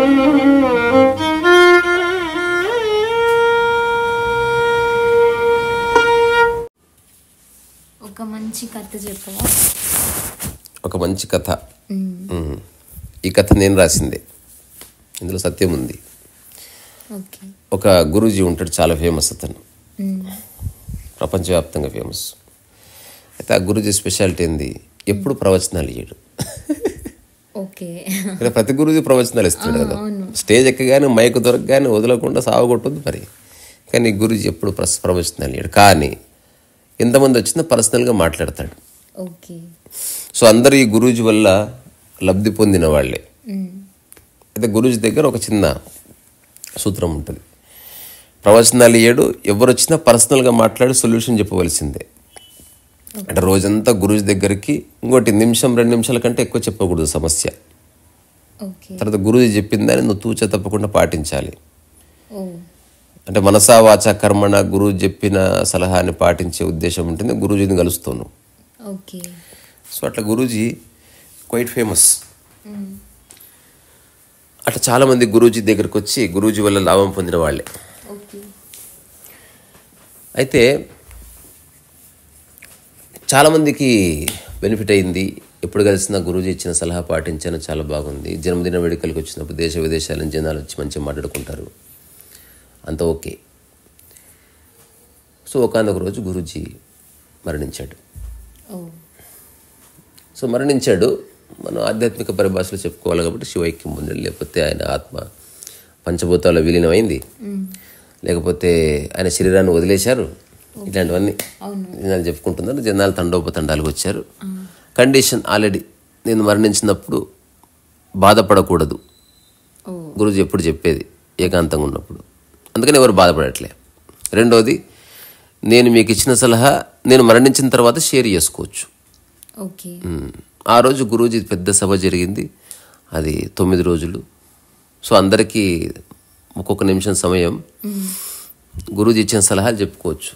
ఒక మంచి కథ చెప్పవా? ఒక మంచి కథ. ఈ కథ నేను రాసిందే, ఇందులో సత్యం ఉంది. ఒక గురూజీ ఉంటాడు, చాలా ఫేమస్ అతను, ప్రపంచవ్యాప్తంగా ఫేమస్. అయితే ఆ గురూజీ స్పెషాలిటీ ఏంది, ఎప్పుడు ప్రవచనాలు ఇయ్యడు. ఇక్కడ ప్రతి గురూజీ ప్రవచనాలు ఇస్తాడు కదా, స్టేజ్ ఎక్కగానే మైక్ దొరకగానే వదలకుండా సావగొట్టదు మరి. కానీ గురూజీ ఎప్పుడు ప్రవచనాలు ఇయ్యడు. కానీ ఎంతమంది వచ్చినా పర్సనల్గా మాట్లాడతాడు. సో అందరూ ఈ గురూజీ వల్ల లబ్ధి పొందిన వాళ్ళే. అయితే గురూజీ దగ్గర ఒక చిన్న సూత్రం ఉంటుంది, ప్రవచనాలు ఇయ్యడు, ఎవరు వచ్చినా పర్సనల్గా మాట్లాడి సొల్యూషన్ చెప్పవలసిందే. అంటే రోజంతా గురూజీ దగ్గరికి ఇంకోటి నిమిషం 2 నిమిషాల కంటే ఎక్కువ చెప్పకూడదు సమస్య. తర్వాత గురూజీ చెప్పిందని నువ్వు తూచ తప్పకుండా పాటించాలి. అంటే మనసా వాచా కర్మణ గురువు చెప్పిన సలహాని పాటించే ఉద్దేశం ఉంటుంది. గురూజీని కలుస్తాను. సో అట్లా గురూజీ క్వైట్ ఫేమస్. అట్లా చాలామంది గురూజీ దగ్గరకు వచ్చి గురూజీ వల్ల లాభం పొందిన వాళ్ళే. అయితే చాలామందికి బెనిఫిట్ అయింది. ఎప్పుడు కలిసినా గురూజీ ఇచ్చిన సలహా పాటించాను, చాలా బాగుంది. జన్మదిన వేడుకలకు వచ్చినప్పుడు దేశ విదేశాల నుంచి జనాలు వచ్చి మంచిగా మాట్లాడుకుంటారు, అంత ఓకే. సో ఒకానొక రోజు గురూజీ మరణించాడు. సో మరణించాడు, మనం ఆధ్యాత్మిక పరిభాషలో చెప్పుకోవాలి కాబట్టి శివైక్యం పొందాడు. లేకపోతే ఆయన ఆత్మ పంచభూతాల్లో విలీనమైంది, లేకపోతే ఆయన శరీరాన్ని వదిలేశారు, ఇట్లాంటివన్నీ జనాలు చెప్పుకుంటున్నారు. జనాలు తండోపతండాలకు వచ్చారు. కండిషన్ ఆల్రెడీ, నేను మరణించినప్పుడు బాధపడకూడదు గురూజీ ఎప్పుడు చెప్పేది ఏకాంతంగా ఉన్నప్పుడు, అందుకని ఎవరు బాధపడట్లే. రెండోది, నేను మీకు ఇచ్చిన సలహా నేను మరణించిన తర్వాత షేర్ చేసుకోవచ్చు. ఆ రోజు గురూజీ పెద్ద సభ జరిగింది, అది 9 రోజులు. సో అందరికీ ఒక్కొక్క నిమిషం సమయం గురూజీ ఇచ్చిన సలహాలు చెప్పుకోవచ్చు.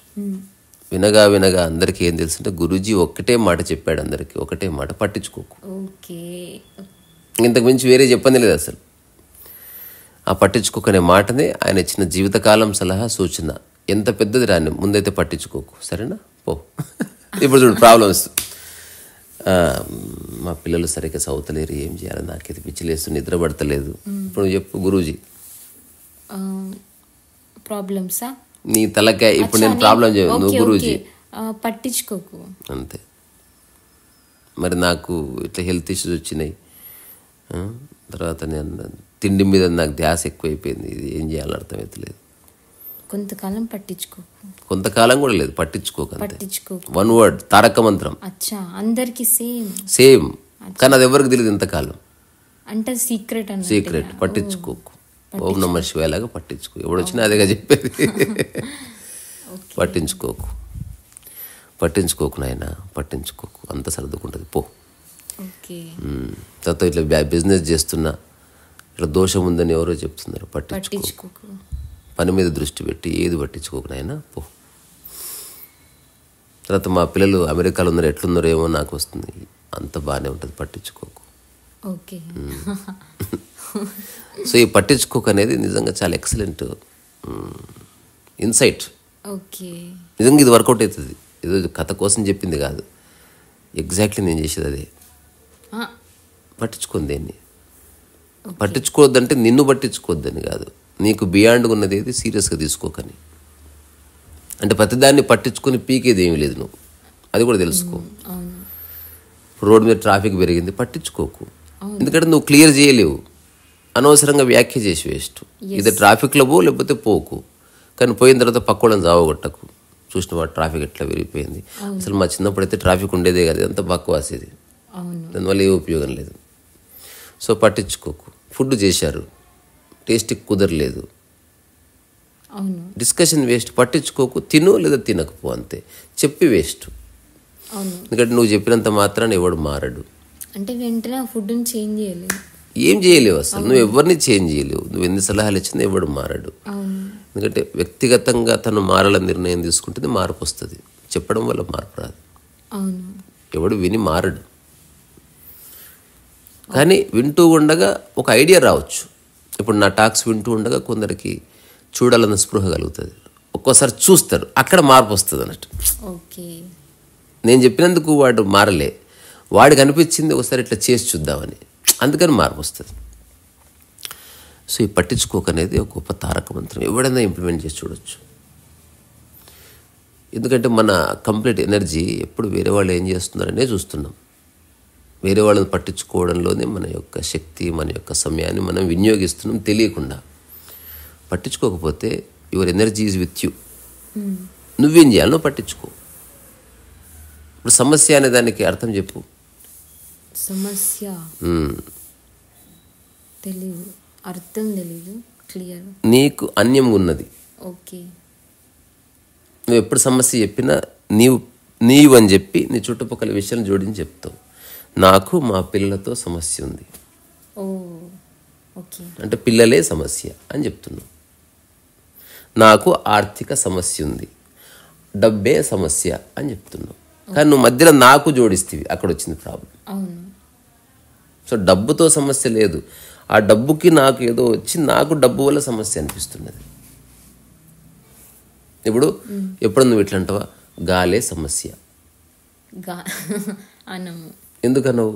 వినగా వినగా అందరికీ ఏం తెలుసుంటే గురూజీ ఒక్కటే మాట చెప్పాడు అందరికీ, ఒకటే మాట, పట్టించుకోకు. ఇంతకు మించి వేరే చెప్పంది లేదు అసలు. ఆ పట్టించుకోకనే మాటనే ఆయన ఇచ్చిన జీవితకాలం సలహా సూచన. ఎంత పెద్దది రాని ముందైతే పట్టించుకోకు, సరేనా, పో. ఇప్పుడు చూడు ప్రాబ్లమ్స్, మా పిల్లలు సరిగ్గా చదువుతలేరు, ఏం చేయాలి, నాకైతే పిచ్చిలేస్తూ నిద్ర పడతలేదు. ఇప్పుడు చెప్పు గురూజీ ప్రాబ్లమ్సా, నీ తలకాయ. ఇప్పుడు నేను ప్రాబ్లం చేయను, నువ్వు గురూజీ పట్టించుకోకు అంతే. మరి నాకు ఇట్లా హెల్త్ ఇష్యూస్ వచ్చినాయి, తర్వాత నేను తిండి మీద నాకు ధ్యాస ఎక్కువైపోయింది, ఇది ఏం చేయాలని అర్థమవుతలేదు. కొంతకాలం పట్టించుకోకు, కొంతకాలం కూడా లేదు, పట్టించుకోకు. 1 వర్డ్, తారక మంత్రం. అందరికి సేమ్, కానీ అది ఎవరికి తెలియదు ఎంతకాలం. అంటే సీక్రెట్. పట్టించుకోకు, ఓం నమః శివాయ లాగా పట్టించుకో. ఎవడు వచ్చినా అదేగా చెప్పేది. పట్టించుకోకు నాయన, పట్టించుకోకు, అంత సర్దుకుంటుంది, పో. తర్వాత ఇట్లా బిజినెస్ చేస్తున్నా ఇట్లా దోషం ఉందని ఎవరో చెప్తున్నారు, పట్టించుకోకు. పని మీద దృష్టి పెట్టి ఏది పట్టించుకోకు నాయన, పో. తర్వాత మా పిల్లలు అమెరికాలో ఉన్నారు, ఎట్లున్నారో ఏమో నాకు వస్తుంది, అంత బాగానే ఉంటుంది, పట్టించుకోకు. సో ఈ పట్టించుకోకు అనేది నిజంగా చాలా ఎక్సలెంట్ ఇన్సైట్. నిజంగా ఇది వర్కౌట్ అవుతుంది. ఏదో కథ కోసం చెప్పింది కాదు, ఎగ్జాక్ట్లీ నేను చేసేది అదే. పట్టించుకోండి దేన్ని, పట్టించుకోవద్దంటే నిన్ను పట్టించుకోవద్దని కాదు, నీకు బియాండ్గా ఉన్నది ఏది సీరియస్గా తీసుకోకని. అంటే ప్రతిదాన్ని పట్టించుకొని పీకేది ఏమీ లేదు, నువ్వు అది కూడా తెలుసుకో. రోడ్డు మీద ట్రాఫిక్ పెరిగింది, పట్టించుకోకు, ఎందుకంటే నువ్వు క్లియర్ చేయలేవు, అనవసరంగా వ్యాఖ్య చేసి వేస్ట్. ఇది ట్రాఫిక్లో పో, లేకపోతే పోకు, కానీ పోయిన తర్వాత పక్కోళ్ళని జావగొట్టకు. చూసిన వాడు ట్రాఫిక్ ఎట్లా విరిగిపోయింది. అసలు మా చిన్నప్పుడు అయితే ట్రాఫిక్ ఉండేదే కదా, అంత బక్వాసేది, దానివల్ల ఏ ఉపయోగం లేదు. సో పట్టించుకోకు. ఫుడ్ చేశారు, టేస్ట్ కుదరలేదు, డిస్కషన్ వేస్ట్, పట్టించుకోకు. తిను లేదా తినకపో, అంతే. చెప్పి వేస్ట్, ఎందుకంటే నువ్వు చెప్పినంత మాత్రాన్ని ఎవడు మారడు. అంటే వెంటనే ఫుడ్ చేంజ్ చేయలేవు, ఏం చేయలేవు అసలు, నువ్వు ఎవరిని చేంజ్ చేయలేవు. నువ్వు ఎన్ని సలహాలు ఇచ్చినా ఎవడు మారడు. ఎందుకంటే వ్యక్తిగతంగా తను మారాలని నిర్ణయం తీసుకుంటుంది, మార్పు వస్తుంది. చెప్పడం వల్ల మార్పు రాదు, ఎవడు విని మారడు. కానీ వింటూ ఉండగా ఒక ఐడియా రావచ్చు, ఇప్పుడు నా టాక్స్ వింటూ ఉండగా కొందరికి చూడాలన్న స్పృహ కలుగుతుంది, ఒక్కోసారి చూస్తారు, అక్కడ మార్పు వస్తుంది అన్నట్టు. ఓకే. నేను చెప్పినందుకు వాడు మారలే, వాడికి అనిపించింది ఒకసారి ఇట్లా చేసి చూద్దామని, అందుకని మార్పు వస్తుంది. సో ఈ పట్టించుకోకనేది ఒక గొప్ప తారక మంత్రం, ఎవడైనా ఇంప్లిమెంట్ చేసి చూడొచ్చు. ఎందుకంటే మన కంప్లీట్ ఎనర్జీ ఎప్పుడు వేరే వాళ్ళు ఏం చేస్తున్నారనే చూస్తున్నాం. వేరే వాళ్ళని పట్టించుకోవడంలోనే మన యొక్క శక్తి, మన యొక్క సమయాన్ని మనం వినియోగిస్తున్నాం తెలియకుండా. పట్టించుకోకపోతే your energy is with you. నువ్వేం చేయాలో పట్టించుకో. ఇప్పుడు సమస్య అనే దానికి అర్థం చెప్పు. సమస్య తెలీదు, అర్థం తెలీదు, క్లియర్. నీకు అన్యం ఉన్నది. ఓకే. నువ్వు ఎప్పుడు సమస్య చెప్పినా నీవు అని చెప్పి నీ చుట్టుపక్కల విషయాన్ని జోడించి చెప్తావు. నాకు మా పిల్లలతో సమస్య ఉంది. ఓకే. అంటే పిల్లలే సమస్య అని చెప్తున్నావు. నాకు ఆర్థిక సమస్య ఉంది, డబ్బే సమస్య అని చెప్తున్నావు. కానీ నువ్వు మధ్యలో నాకు జోడిస్తేవి, అక్కడ వచ్చింది ప్రాబ్లం. అవును. సో డబ్బుతో సమస్య లేదు, ఆ డబ్బుకి నాకు ఏదో వచ్చి నాకు డబ్బు వల్ల సమస్య అనిపిస్తున్నది. ఇప్పుడు ఎప్పుడు నువ్వు ఇట్లా అంటావా, గాలే సమస్య అనము. ఎందుకన్నావు?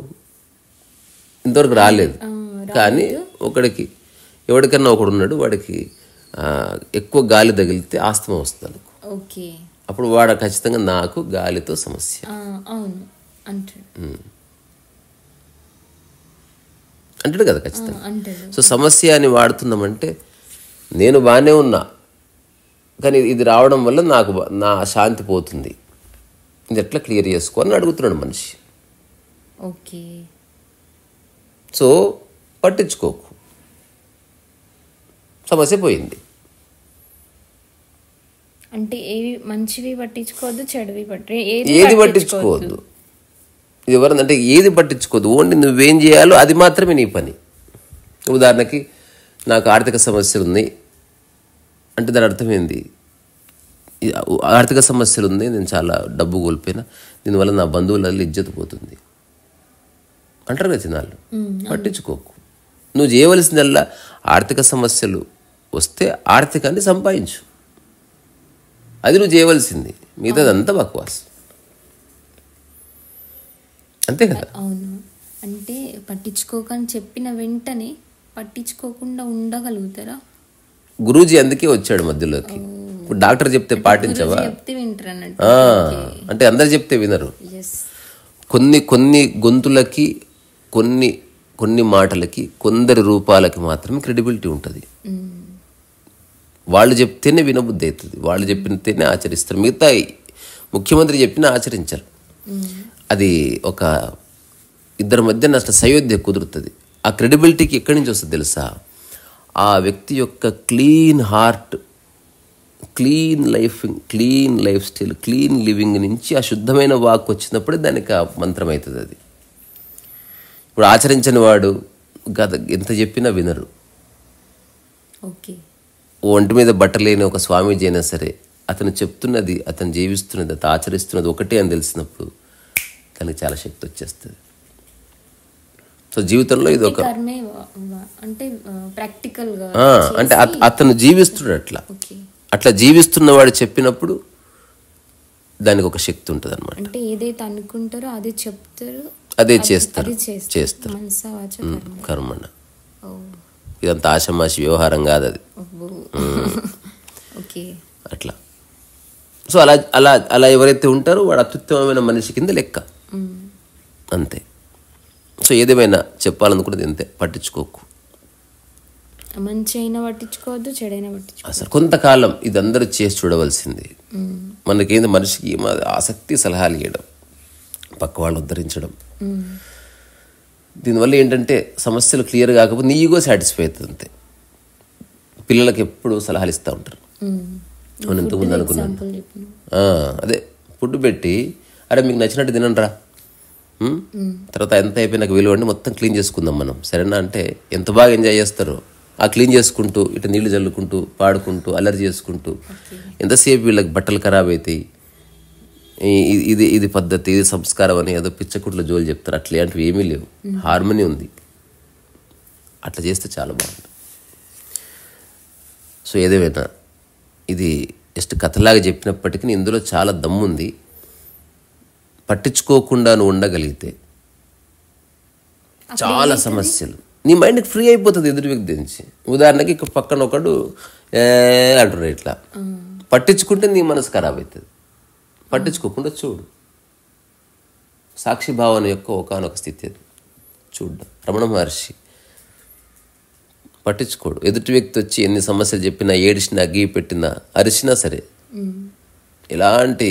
ఇంతవరకు రాలేదు. కానీ ఒకడికి ఎవరికన్నా ఒకడు ఉన్నాడు, వాడికి ఎక్కువ గాలి తగిలితే ఆస్తమా వస్తుంది. ఓకే. అప్పుడు వాడు ఖచ్చితంగా నాకు గాలితో సమస్య. అవును అంటాడు కదా ఖచ్చితంగా. సో సమస్య అని వాడుతున్నామంటే నేను బాగానే ఉన్నా, కానీ ఇది రావడం వల్ల నాకు నా శాంతి పోతుంది, ఇది ఎట్లా క్లియర్ చేసుకో అని అడుగుతున్నాడు మనిషి. ఓకే. సో పట్టించుకోకు, సమస్య పోయింది. అంటే ఏవి మంచివి పట్టించుకోవద్దు, చెడువి ఏది పట్టించుకోవద్దు. ఇది ఎవరంటే ఏది పట్టించుకోవద్దు, ఓన్లీ నువ్వేం చేయాలో అది మాత్రమే నీ పని. ఉదాహరణకి నాకు ఆర్థిక సమస్యలు ఉన్నాయి అంటే దాని అర్థం ఏంది? ఆర్థిక సమస్యలు ఉంది, నేను చాలా డబ్బు కోల్పోయినా, దీనివల్ల నా బంధువులలో ఇజ్జత్ పోతుంది అంటారు కదా జనాలు. పట్టించుకోకు. నువ్వు చేయవలసిందల్లా ఆర్థిక సమస్యలు వస్తే ఆర్థికాన్ని సంపాదించు, అది నువ్వు చేయవలసింది. మిగతాదంతా బక్వాస్, అంతే కదా. అవును. అంటే పట్టించుకోకని చెప్పిన వెంటనే పట్టించుకోకుండా ఉండగలుగుతారా? గురూజీ అందుకే వచ్చాడు మధ్యలోకి. ఇప్పుడు డాక్టర్ చెప్తే పాటించవా? అంటే అందరు చెప్తే వినరు. కొన్ని గొంతులకి, కొన్ని మాటలకి, కొందరి రూపాలకి మాత్రమే క్రెడిబిలిటీ ఉంటుంది. వాళ్ళు చెప్తేనే వినబుద్ధి అవుతుంది, వాళ్ళు చెప్పితేనే ఆచరిస్తారు. మిగతా ముఖ్యమంత్రి చెప్పినా ఆచరించరు. అది ఒక ఇద్దరి మధ్యన అసలు సయోధ్య కుదురుతుంది. ఆ క్రెడిబిలిటీకి ఎక్కడి నుంచి వస్తుంది తెలుసా? ఆ వ్యక్తి యొక్క clean heart, clean life style, clean living నుంచి ఆ శుద్ధమైన వాక్ వచ్చినప్పుడే దానికి ఆ మంత్రం అవుతుంది. అది ఇప్పుడు ఆచరించని వాడు ఎంత చెప్పినా వినరు. ఓకే. ఒంటి మీద బట్టలేని ఒక స్వామీజీ అయినా సరే అతను చెప్తున్నది, అతను జీవిస్తున్నది, అతను ఆచరిస్తున్నది ఒకటే అని తెలిసినప్పుడు తనకి చాలా శక్తి వచ్చేస్తుంది. సో జీవితంలో ఇది ఒక అంటే ప్రాక్టికల్గా అంటే అతను జీవిస్తున్నాడు అట్లా జీవిస్తున్నవాడు చెప్పినప్పుడు దానికి ఒక శక్తి ఉంటుంది అనమాట. అంటే ఏదైతే అనుకుంటారో అదే చెప్తారు, అదే చేస్తారు. కర్మణ. ఇదంతా ఆషమాషి వ్యవహారం కాదు అది. అట్లా. సో అలా ఎవరైతే ఉంటారో వాడు అత్యుత్తమమైన మనిషి కింద లెక్క, అంతే. సో ఏదేమైనా చెప్పాలనుకున్నది అంతే, పట్టించుకోకు. మంచి అయినా పట్టించుకోవద్దు, చెడైనా పట్టించుకోవద్దు. అసలు కొంతకాలం ఇది అందరూ చేసి చూడవలసింది. మనకేంది, మనిషికి ఆసక్తి సలహాలు ఇవ్వడం, పక్క వాళ్ళు ఉద్ధరించడం. దీనివల్ల ఏంటంటే సమస్యలు క్లియర్ కాకపోతే నీ ఈగో సాటిస్ఫై అవుతుంది అంతే. పిల్లలకి ఎప్పుడు సలహాలు ఇస్తూ ఉంటారు. మనం ఇంతకుముందు అనుకున్నాను, అదే ఫుడ్ పెట్టి అరే మీకు నచ్చినట్టు తినండిరా, తర్వాత ఎంత అయిపోయినాక విలువండి మొత్తం క్లీన్ చేసుకుందాం మనం, సరేనా అంటే ఎంత బాగా ఎంజాయ్ చేస్తారో. ఆ క్లీన్ చేసుకుంటూ ఇటు నీళ్లు చల్లుకుంటూ పాడుకుంటూ అల్లరి చేసుకుంటూ ఎంతసేపు వీళ్ళకి బట్టలు ఖరాబ్ అవుతాయి. ఇది పద్ధతి, ఇది సంస్కారం అని ఏదో పిచ్చకుట్ల జోలు చెప్తారు. అట్లాంటివి ఏమీ లేవు, హార్మనీ ఉంది. అట్లా చేస్తే చాలా బాగుంటుంది. సో ఏదేమైనా ఇది జస్ట్ కథలాగా చెప్పినప్పటికీ ఇందులో చాలా దమ్ముంది. పట్టించుకోకుండా నువ్వు ఉండగలిగితే చాలా సమస్యలు నీ మైండ్కి ఫ్రీ అయిపోతుంది ఎదుటి వ్యక్తి నుంచి. ఉదాహరణకి ఇక్కడ పక్కన ఒకడు అంటారు ఇట్లా, పట్టించుకుంటే నీ మనసు ఖరాబ్ అవుతుంది. పట్టించుకోకుండా చూడు. సాక్షి భావన యొక్క ఒకానొక స్థితి అది చూడ్డం. రమణ మహర్షి పట్టించుకోడు. ఎదుటి వ్యక్తి వచ్చి ఎన్ని సమస్యలు చెప్పినా, ఏడిసినా, గీ పెట్టినా, అరిసినా సరే ఎలాంటి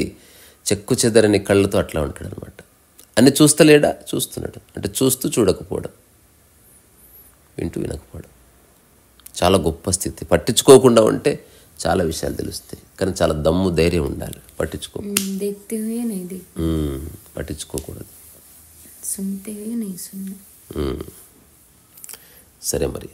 చెక్కు చెదరని కళ్ళతో అట్లా ఉంటాడు అనమాట. అన్ని చూస్తలేడా, చూస్తున్నాడు. అంటే చూస్తూ చూడకపోవడం, వింటూ వినకపోవడం చాలా గొప్ప స్థితి. పట్టించుకోకుండా ఉంటే చాలా విషయాలు తెలుస్తాయి. కానీ చాలా దమ్ము ధైర్యం ఉండాలి. పట్టించుకోకూడదు. సరే మరి.